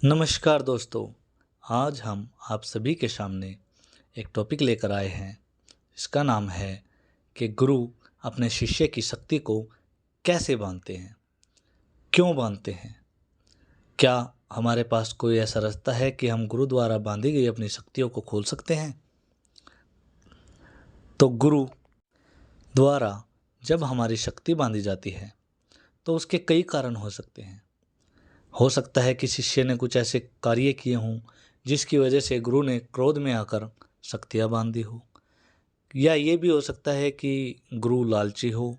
नमस्कार दोस्तों। आज हम आप सभी के सामने एक टॉपिक लेकर आए हैं। इसका नाम है कि गुरु अपने शिष्य की शक्ति को कैसे बांधते हैं, क्यों बांधते हैं। क्या हमारे पास कोई ऐसा रास्ता है कि हम गुरु द्वारा बांधी गई अपनी शक्तियों को खोल सकते हैं? तो गुरु द्वारा जब हमारी शक्ति बांधी जाती है तो उसके कई कारण हो सकते हैं। हो सकता है कि शिष्य ने कुछ ऐसे कार्य किए हों जिसकी वजह से गुरु ने क्रोध में आकर शक्तियाँ बांध दी हो, या ये भी हो सकता है कि गुरु लालची हो,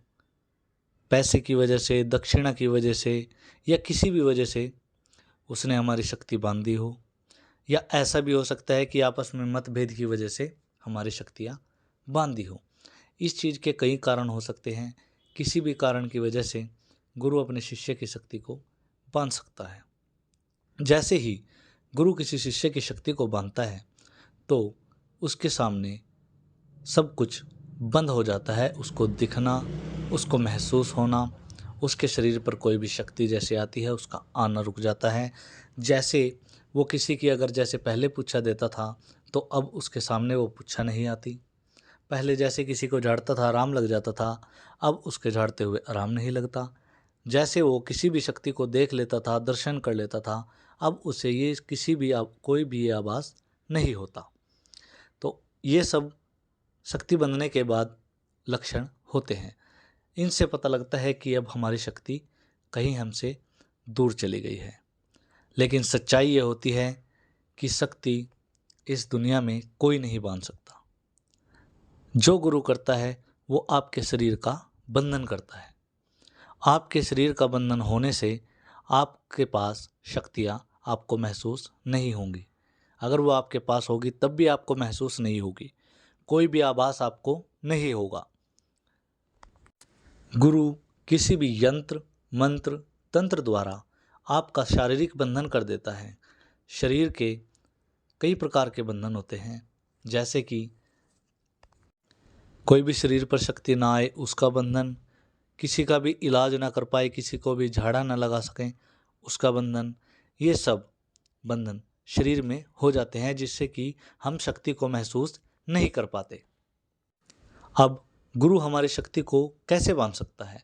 पैसे की वजह से, दक्षिणा की वजह से या किसी भी वजह से उसने हमारी शक्ति बांध दी हो। या ऐसा भी हो सकता है कि आपस में मतभेद की वजह से हमारी शक्तियाँ बांध दी हो। इस चीज़ के कई कारण हो सकते हैं। किसी भी कारण की वजह से गुरु अपने शिष्य की शक्ति को बांध सकता है। जैसे ही गुरु किसी शिष्य की शक्ति को बांधता है तो उसके सामने सब कुछ बंद हो जाता है। उसको दिखना, उसको महसूस होना, उसके शरीर पर कोई भी शक्ति जैसे आती है उसका आना रुक जाता है। जैसे वो किसी की अगर जैसे पहले पुच्छा देता था तो अब उसके सामने वो पुच्छा नहीं आती। पहले जैसे किसी को झाड़ता था आराम लग जाता था, अब उसके झाड़ते हुए आराम नहीं लगता। जैसे वो किसी भी शक्ति को देख लेता था, दर्शन कर लेता था, अब उसे ये किसी भी कोई भी ये आभास नहीं होता। तो ये सब शक्ति बंधने के बाद लक्षण होते हैं। इनसे पता लगता है कि अब हमारी शक्ति कहीं हमसे दूर चली गई है। लेकिन सच्चाई ये होती है कि शक्ति इस दुनिया में कोई नहीं बांध सकता। जो गुरु करता है वो आपके शरीर का बंधन करता है। आपके शरीर का बंधन होने से आपके पास शक्तियाँ आपको महसूस नहीं होंगी। अगर वो आपके पास होगी तब भी आपको महसूस नहीं होगी, कोई भी आभास आपको नहीं होगा। गुरु किसी भी यंत्र, मंत्र, तंत्र द्वारा आपका शारीरिक बंधन कर देता है। शरीर के कई प्रकार के बंधन होते हैं, जैसे कि कोई भी शरीर पर शक्ति ना आए उसका बंधन, किसी का भी इलाज ना कर पाए, किसी को भी झाड़ा ना लगा सकें उसका बंधन। ये सब बंधन शरीर में हो जाते हैं जिससे कि हम शक्ति को महसूस नहीं कर पाते। अब गुरु हमारी शक्ति को कैसे बांध सकता है?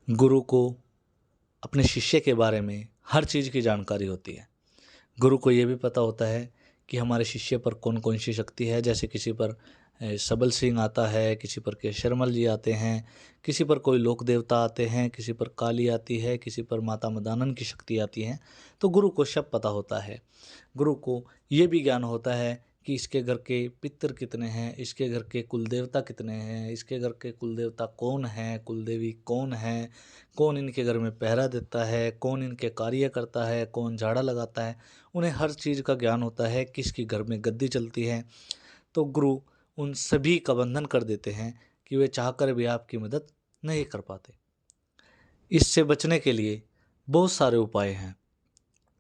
गुरु को अपने शिष्य के बारे में हर चीज़ की जानकारी होती है। गुरु को ये भी पता होता है कि हमारे शिष्य पर कौन कौन सी शक्ति है। जैसे किसी पर सबल सिंह आता है, किसी पर केशरमल जी आते हैं, किसी पर कोई लोक देवता आते हैं, किसी पर काली आती है, किसी पर माता मदानन की शक्ति आती है। तो गुरु को सब पता होता है। गुरु को ये भी ज्ञान होता है कि इसके घर के पितर कितने हैं, इसके घर के कुल देवता कितने हैं, इसके घर के कुल देवता कौन है, कुल देवी कौन है, कौन इनके घर में पहरा देता है, कौन इनके कार्य करता है, कौन झाड़ा लगाता है। उन्हें हर चीज़ का ज्ञान होता है, किसकी घर में गद्दी चलती है। तो गुरु उन सभी का बंधन कर देते हैं कि वे चाहकर भी आपकी मदद नहीं कर पाते। इससे बचने के लिए बहुत सारे उपाय हैं।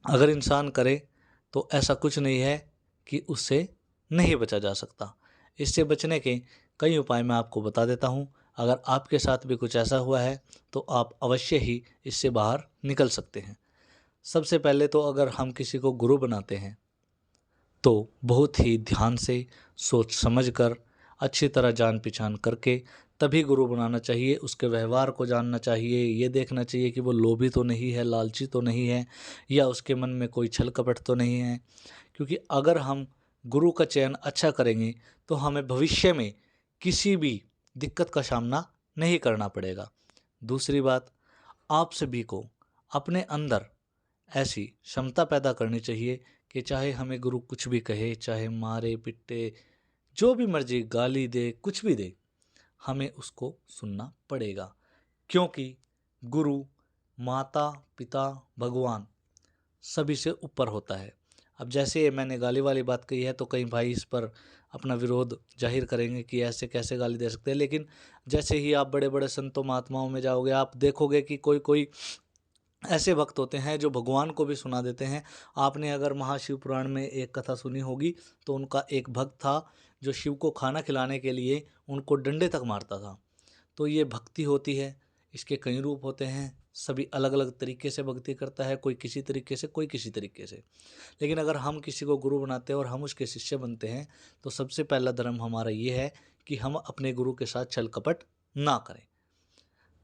अगर इंसान करे तो ऐसा कुछ नहीं है कि उससे नहीं बचा जा सकता। इससे बचने के कई उपाय मैं आपको बता देता हूँ। अगर आपके साथ भी कुछ ऐसा हुआ है तो आप अवश्य ही इससे बाहर निकल सकते हैं। सबसे पहले तो अगर हम किसी को गुरु बनाते हैं तो बहुत ही ध्यान से, सोच समझ कर, अच्छी तरह जान पहचान करके तभी गुरु बनाना चाहिए। उसके व्यवहार को जानना चाहिए, ये देखना चाहिए कि वो लोभी तो नहीं है, लालची तो नहीं है, या उसके मन में कोई छल कपट तो नहीं है। क्योंकि अगर हम गुरु का चयन अच्छा करेंगे तो हमें भविष्य में किसी भी दिक्कत का सामना नहीं करना पड़ेगा। दूसरी बात, आप सभी को अपने अंदर ऐसी क्षमता पैदा करनी चाहिए कि चाहे हमें गुरु कुछ भी कहे, चाहे मारे पिटे, जो भी मर्जी गाली दे, कुछ भी दे, हमें उसको सुनना पड़ेगा। क्योंकि गुरु माता पिता भगवान सभी से ऊपर होता है। अब जैसे मैंने गाली वाली बात कही है तो कई भाई इस पर अपना विरोध जाहिर करेंगे कि ऐसे कैसे गाली दे सकते हैं। लेकिन जैसे ही आप बड़े बड़े संतों महात्माओं में जाओगे आप देखोगे कि कोई कोई ऐसे भक्त होते हैं जो भगवान को भी सुना देते हैं। आपने अगर महाशिव पुराण में एक कथा सुनी होगी तो उनका एक भक्त था जो शिव को खाना खिलाने के लिए उनको डंडे तक मारता था। तो ये भक्ति होती है। इसके कई रूप होते हैं। सभी अलग अलग तरीके से भक्ति करता है, कोई किसी तरीके से, कोई किसी तरीके से। लेकिन अगर हम किसी को गुरु बनाते हैं और हम उसके शिष्य बनते हैं तो सबसे पहला धर्म हमारा ये है कि हम अपने गुरु के साथ छल कपट ना करें।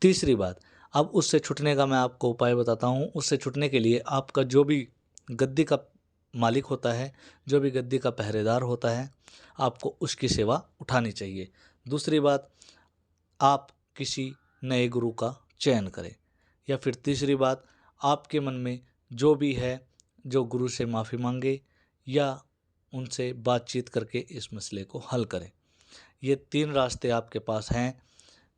तीसरी बात, अब उससे छूटने का मैं आपको उपाय बताता हूँ। उससे छूटने के लिए आपका जो भी गद्दी का मालिक होता है, जो भी गद्दी का पहरेदार होता है, आपको उसकी सेवा उठानी चाहिए। दूसरी बात, आप किसी नए गुरु का चयन करें। या फिर तीसरी बात, आपके मन में जो भी है, जो गुरु से माफ़ी मांगे या उनसे बातचीत करके इस मसले को हल करें। ये 3 रास्ते आपके पास हैं।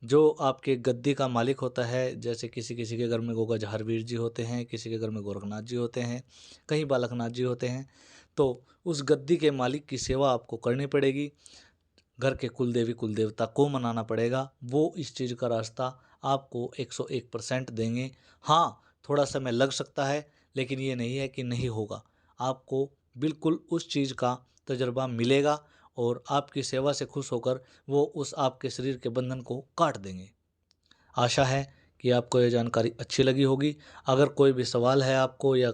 जो आपके गद्दी का मालिक होता है, जैसे किसी किसी के घर में गोगा जहारवीर जी होते हैं, किसी के घर में गोरखनाथ जी होते हैं, कहीं बालकनाथ जी होते हैं, तो उस गद्दी के मालिक की सेवा आपको करनी पड़ेगी। घर के कुलदेवी कुलदेवता को मनाना पड़ेगा। वो इस चीज़ का रास्ता आपको 101% देंगे। हाँ, थोड़ा समय लग सकता है, लेकिन ये नहीं है कि नहीं होगा। आपको बिल्कुल उस चीज़ का तजुर्बा मिलेगा और आपकी सेवा से खुश होकर वो उस आपके शरीर के बंधन को काट देंगे। आशा है कि आपको ये जानकारी अच्छी लगी होगी। अगर कोई भी सवाल है आपको या